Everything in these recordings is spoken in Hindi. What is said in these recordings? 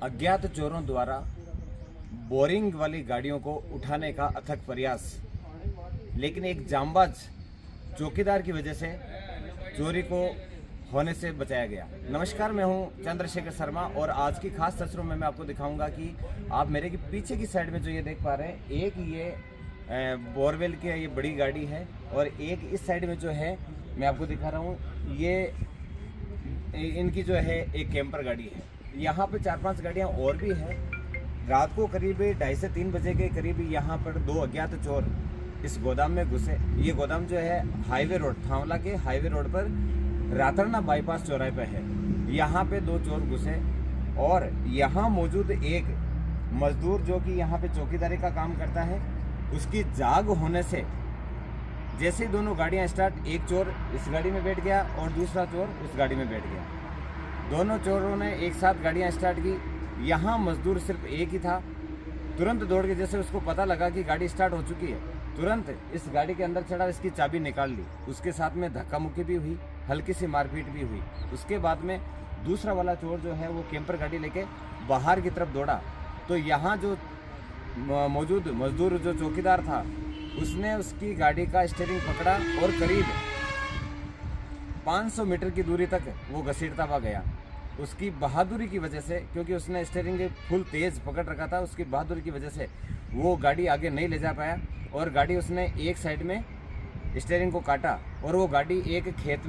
अज्ञात चोरों द्वारा बोरिंग वाली गाड़ियों को उठाने का अथक प्रयास, लेकिन एक जांबाज चौकीदार की वजह से चोरी को होने से बचाया गया। नमस्कार, मैं हूं चंद्रशेखर शर्मा और आज की खास तस्वीरों में मैं आपको दिखाऊंगा कि आप मेरे की पीछे की साइड में जो ये देख पा रहे हैं, एक ये बोरवेल की ये बड़ी गाड़ी है और एक इस साइड में जो है मैं आपको दिखा रहा हूँ, ये इनकी जो है एक कैंपर गाड़ी है। यहाँ पे 4-5 गाड़ियाँ और भी हैं। रात को करीब 2:30 से 3 बजे के करीब यहाँ पर 2 अज्ञात चोर इस गोदाम में घुसे। ये गोदाम जो है हाईवे रोड, थांवला के हाईवे रोड पर रातरना बाईपास चौराहे पे है। यहाँ पे 2 चोर घुसे और यहाँ मौजूद एक मजदूर जो कि यहाँ पे चौकीदारी का काम करता है, उसकी जाग होने से जैसे ही दोनों गाड़ियाँ स्टार्ट, एक चोर इस गाड़ी में बैठ गया और दूसरा चोर उस गाड़ी में बैठ गया। दोनों चोरों ने एक साथ गाड़ियाँ स्टार्ट की। यहाँ मजदूर सिर्फ एक ही था। तुरंत दौड़ के, जैसे उसको पता लगा कि गाड़ी स्टार्ट हो चुकी है, तुरंत इस गाड़ी के अंदर चढ़ा, इसकी चाबी निकाल ली। उसके साथ में धक्का मुक्की भी हुई, हल्की सी मारपीट भी हुई। उसके बाद में दूसरा वाला चोर जो है वो कैंपर गाड़ी लेके बाहर की तरफ दौड़ा। तो यहाँ जो मौजूद मजदूर जो चौकीदार था, उसने उसकी गाड़ी का स्टीयरिंग पकड़ा और करीब 500 मीटर की दूरी तक वो घसीटता हुआ गया। उसकी बहादुरी की वजह से, क्योंकि उसने स्टीयरिंग फुल तेज पकड़ रखा था, उसकी बहादुरी की वजह से वो गाड़ी आगे नहीं ले जा पाया और गाड़ी उसने एक साइड में स्टीयरिंग को काटा और वो गाड़ी एक खेत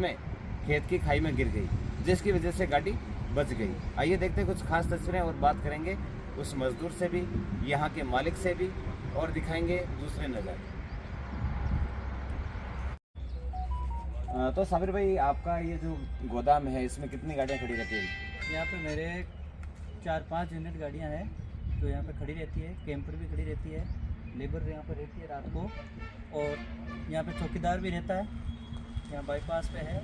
की खाई में गिर गई, जिसकी वजह से गाड़ी बच गई। आइए देखते हैं कुछ खास तस्वीरें और बात करेंगे उस मजदूर से भी, यहाँ के मालिक से भी, और दिखाएंगे दूसरे नज़र। तो साबिर भाई, आपका ये जो गोदाम है, इसमें कितनी गाड़ियाँ खड़ी रहती है? यहाँ पे मेरे 4-5 यूनिट गाड़ियाँ हैं जो यहाँ पे खड़ी रहती है। कैंपर भी खड़ी रहती है, लेबर यहाँ पर रहती है रात को, और यहाँ पे चौकीदार भी रहता है। यहाँ बाईपास पे है।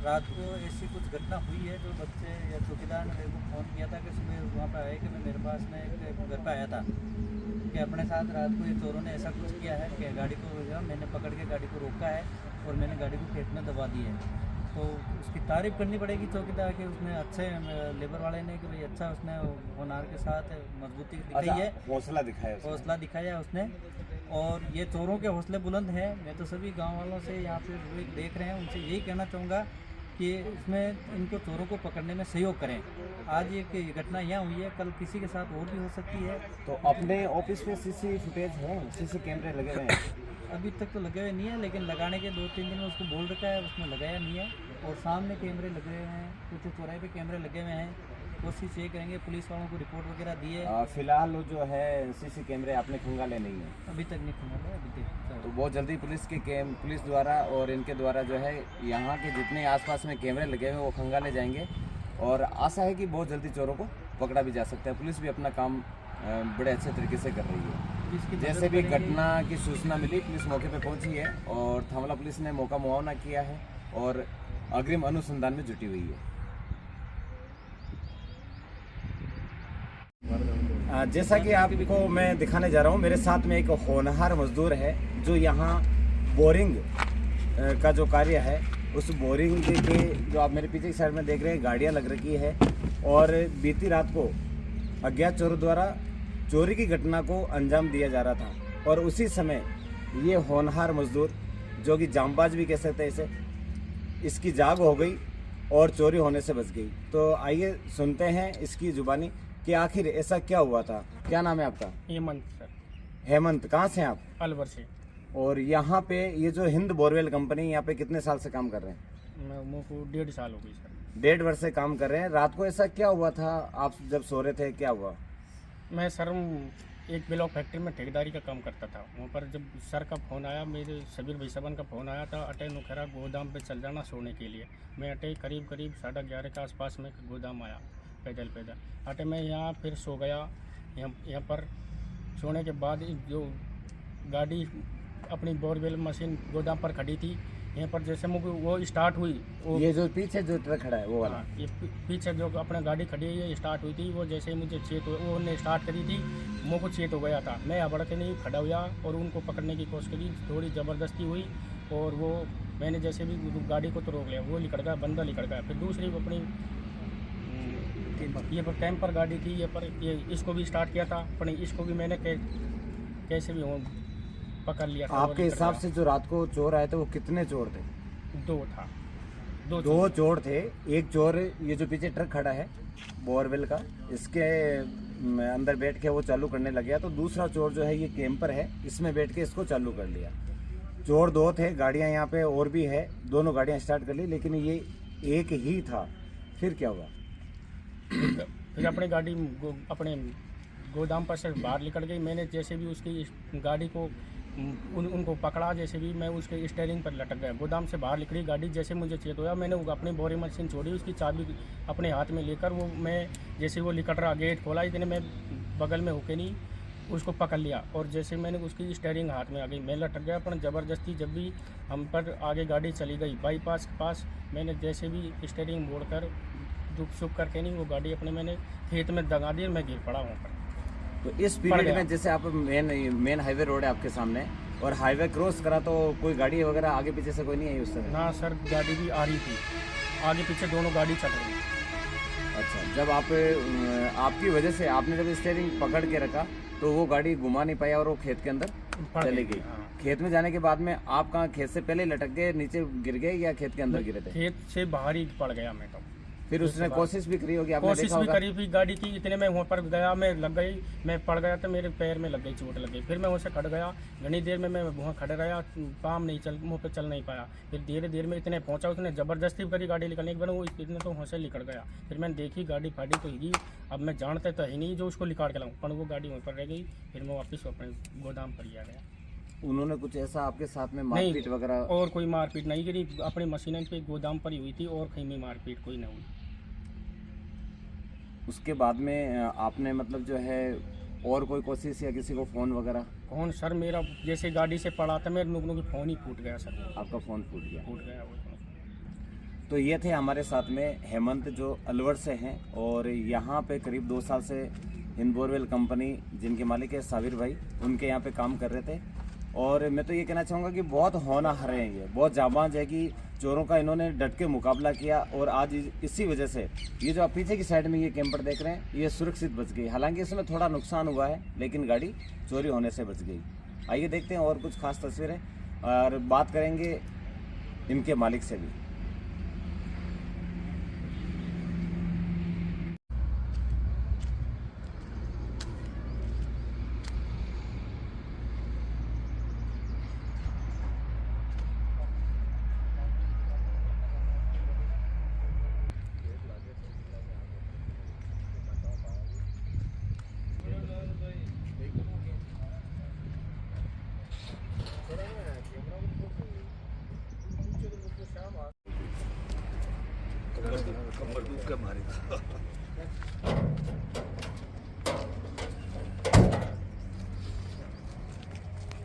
रात को ऐसी कुछ घटना हुई है, जो बच्चे या चौकीदार ने मेरे को फ़ोन किया था कि सुबह वहाँ पे आए कि मैं मेरे पास में एक घर पे आया था कि अपने साथ रात को ये चोरों ने ऐसा कुछ किया है कि गाड़ी को मैंने पकड़ के गाड़ी को रोका है और मैंने गाड़ी को खेत में दबा दी है। तो उसकी तारीफ़ करनी पड़ेगी चौकीदार के, उसने अच्छे लेबर वाले ने कि भाई अच्छा उसने होनहार के साथ मजबूती दिखाई है, हौसला दिखाया उसने। और ये चोरों के हौसले बुलंद हैं। मैं तो सभी गांव वालों से यहाँ पे देख रहे हैं, उनसे यही कहना चाहूँगा कि इसमें इनको चोरों को पकड़ने में सहयोग करें। आज ये घटना यहाँ हुई है, कल किसी के साथ और भी हो सकती है। तो अपने ऑफिस में सीसी फुटेज है, सीसी कैमरे लगे हुए हैं? अभी तक तो लगे हुए नहीं है, लेकिन लगाने के 2-3 दिन में उसको बोल रखा है, उसने लगाया नहीं है। और सामने कैमरे लगे हुए हैं, कुछ चौराहे पे कैमरे लगे हुए हैं। कोशिश ये करेंगे, पुलिस वालों को रिपोर्ट वगैरह दी है। फिलहाल जो है सीसी कैमरे आपने खंगाले नहीं है? अभी तक नहीं खंगाले, अभी तक। तो बहुत जल्दी पुलिस द्वारा और इनके द्वारा जो है यहाँ के जितने आसपास में कैमरे लगे हुए हैं वो खंगाले जाएंगे और आशा है कि बहुत जल्दी चोरों को पकड़ा भी जा सकता है। पुलिस भी अपना काम बड़े अच्छे तरीके से कर रही है। जैसे भी घटना की सूचना मिली, पुलिस मौके पे पहुंची है और थांवला पुलिस ने मौका मुआवना किया है और अग्रिम अनुसंधान में जुटी हुई है। जैसा कि आपको मैं दिखाने जा रहा हूँ, मेरे साथ में एक होनहार मजदूर है जो यहाँ बोरिंग का जो कार्य है, उस बोरिंग के जो आप मेरे पीछे की साइड में देख रहे हैं, गाड़ियाँ लग रखी है और बीती रात को अज्ञात चोरों द्वारा चोरी की घटना को अंजाम दिया जा रहा था और उसी समय ये होनहार मजदूर, जो कि जांबाज भी कह सकते हैं इसे, इसकी जाग हो गई और चोरी होने से बच गई। तो आइए सुनते हैं इसकी जुबानी कि आखिर ऐसा क्या हुआ था। क्या नाम है आपका? हेमंत सर। हेमंत, कहाँ से हैं आप? अलवर से। और यहाँ पे ये जो हिंद बोरवेल कंपनी, यहाँ पे कितने साल से काम कर रहे हैं? मेरे को 1.5 साल हो गई सर। 1.5 वर्ष से काम कर रहे हैं। रात को ऐसा क्या हुआ था, आप जब सो रहे थे, क्या हुआ? मैं सर एक ब्लॉक फैक्ट्री में ठेकेदारी का काम करता था। वहाँ पर जब सर का फ़ोन आया, मेरे सबीर भाई साहब का फ़ोन आया था, अटे नुखरा गोदाम पे चल जाना सोने के लिए। मैं अटे करीब 11:30 के आसपास में गोदाम आया पैदल। अटे मैं यहाँ फिर सो गया। यहाँ पर सोने के बाद जो गाड़ी अपनी बोरवेल मशीन गोदाम पर खड़ी थी, यहाँ पर जैसे मुझे वो स्टार्ट हुई, वो ये जो पीछे जो ट्रक खड़ा है वो वाला? ये पीछे जो अपने गाड़ी खड़ी है ये स्टार्ट हुई थी। वो जैसे ही मुझे चेत वो उन्होंने स्टार्ट करी थी, मुझे को चेत हो गया था। मैं अबड़ के नहीं खड़ा हुआ और उनको पकड़ने की कोशिश करी, थोड़ी ज़बरदस्ती हुई और वो मैंने जैसे भी गाड़ी को तो रोक लिया, वो लिकड़ गया, बंदा लिकड़ गया। फिर दूसरी अपनी कैंपर। ये कैंपर गाड़ी थी ये, पर ये इसको भी स्टार्ट किया था, पर इसको भी मैंने कैसे भी हो पकड़ लिया था। आपके हिसाब से जो रात को चोर आए थे वो कितने चोर थे? दो था, दो चोर थे। एक चोर ये जो पीछे ट्रक खड़ा है बोरवेल का, इसके अंदर बैठ के वो चालू करने लग गया, तो दूसरा चोर जो है ये कैंपर है, इसमें बैठ के इसको चालू कर लिया। चोर दो थे, गाड़ियां यहाँ पे और भी है, दोनों गाड़ियां स्टार्ट कर ली, लेकिन ये एक ही था। फिर क्या हुआ? फिर अपनी गाड़ी अपने गोदाम पर से बाहर निकल गई। मैंने जैसे भी उसकी गाड़ी को उनको पकड़ा, जैसे भी मैं उसके स्टीयरिंग पर लटक गया। गोदाम से बाहर निकली गाड़ी, जैसे मुझे चेत हुआ मैंने अपनी बोरी मशीन छोड़ी, उसकी चाबी अपने हाथ में लेकर वो मैं जैसे वो निकल रहा, गेट खोला, इतने मैं बगल में होके नहीं उसको पकड़ लिया, और जैसे मैंने उसकी स्टीयरिंग हाथ में आ गई, मैं लटक गया। पर ज़बरदस्ती जब भी हम पर आगे गाड़ी चली गई बाईपास के पास, मैंने जैसे भी स्टीयरिंग मोड़कर दुख सुख करके नहीं वो गाड़ी अपने मैंने खेत में दगा दी और मैं गिर पड़ा वहाँ पर। तो इस पीरियड में जैसे आप मेन हाईवे रोड है आपके सामने, और हाईवे क्रॉस करा, तो कोई गाड़ी वगैरह आगे पीछे से कोई नहीं आई उस समय? ना सर, गाड़ी भी आ रही थी, आगे पीछे दोनों गाड़ी चल रही थी। अच्छा, जब आपकी वजह से आपने जब स्टीयरिंग पकड़ के रखा तो वो गाड़ी घुमा नहीं पाया और वो खेत के अंदर चली गई। हाँ। खेत में जाने के बाद में आप कहाँ, खेत से पहले लटक गए, नीचे गिर गए या खेत के अंदर गिरे थे? खेत से बाहर ही पड़ गया मैं तो। फिर उसने कोशिश भी करी होगी, आपने कोशिश देखा भी होगा। करी थी गाड़ी की, इतने में वहाँ पर गया, मैं लग गई, मैं पड़ गया तो मेरे पैर में लग गई, चोट लग गई। फिर मैं वहाँ से खड़ गया, घनी देर में मैं वहाँ खड़े रहा, काम नहीं चल, मुँह पे चल नहीं पाया। फिर धीरे धीरे में इतने पहुँचा, उसने ज़बरदस्ती करी गाड़ी निकलने के बाद, वो इतने तो वहाँ से निकल गया। फिर मैंने देखी गाड़ी फाड़ी तो ही, अब मैं जानते तो ही नहीं जो उसको निकाल के लाऊँ, पर वो गाड़ी वहाँ पर रह गई। फिर मैं वापस अपने गोदाम पर ही आ गया। उन्होंने कुछ ऐसा आपके साथ में मारपीट वगैरह? और कोई मारपीट नहीं करी, अपनी मशीन पे गोदाम पर ही हुई थी, और कहीं में मारपीट कोई नहीं हुई। उसके बाद में आपने मतलब जो है और कोई कोशिश या किसी को फ़ोन वगैरह? फोन सर मेरा जैसे गाड़ी से पड़ा था, मेरे नुकनों की फ़ोन ही फूट गया सर। आपका फ़ोन फूट गया? फूट गया वो फोन। तो ये थे हमारे साथ में हेमंत, जो अलवर से हैं, और यहाँ पे करीब 2 साल से हिंद बोरवेल कंपनी जिनके मालिक है साबिर भाई, उनके यहाँ पे काम कर रहे थे। और मैं तो ये कहना चाहूँगा कि बहुत होनहार हैं ये, बहुत जाबाज है कि चोरों का इन्होंने डट के मुकाबला किया, और आज इसी वजह से ये जो आप पीछे की साइड में ये कैंपर देख रहे हैं, ये सुरक्षित बच गई। हालांकि इसमें थोड़ा नुकसान हुआ है, लेकिन गाड़ी चोरी होने से बच गई। आइए देखते हैं और कुछ खास तस्वीरें, और बात करेंगे इनके मालिक से भी।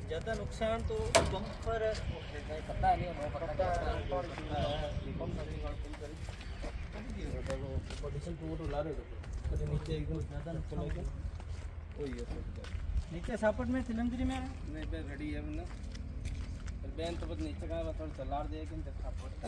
ज़्यादा नुकसान तो बम्पर पता नहीं नीचे सापट में सिलेंडरी में रेडी है ना बैन तो बस नीचे का थोड़ा चला दे कि सापट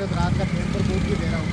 रात का कैंपर बहुत भी दे रहा हूँ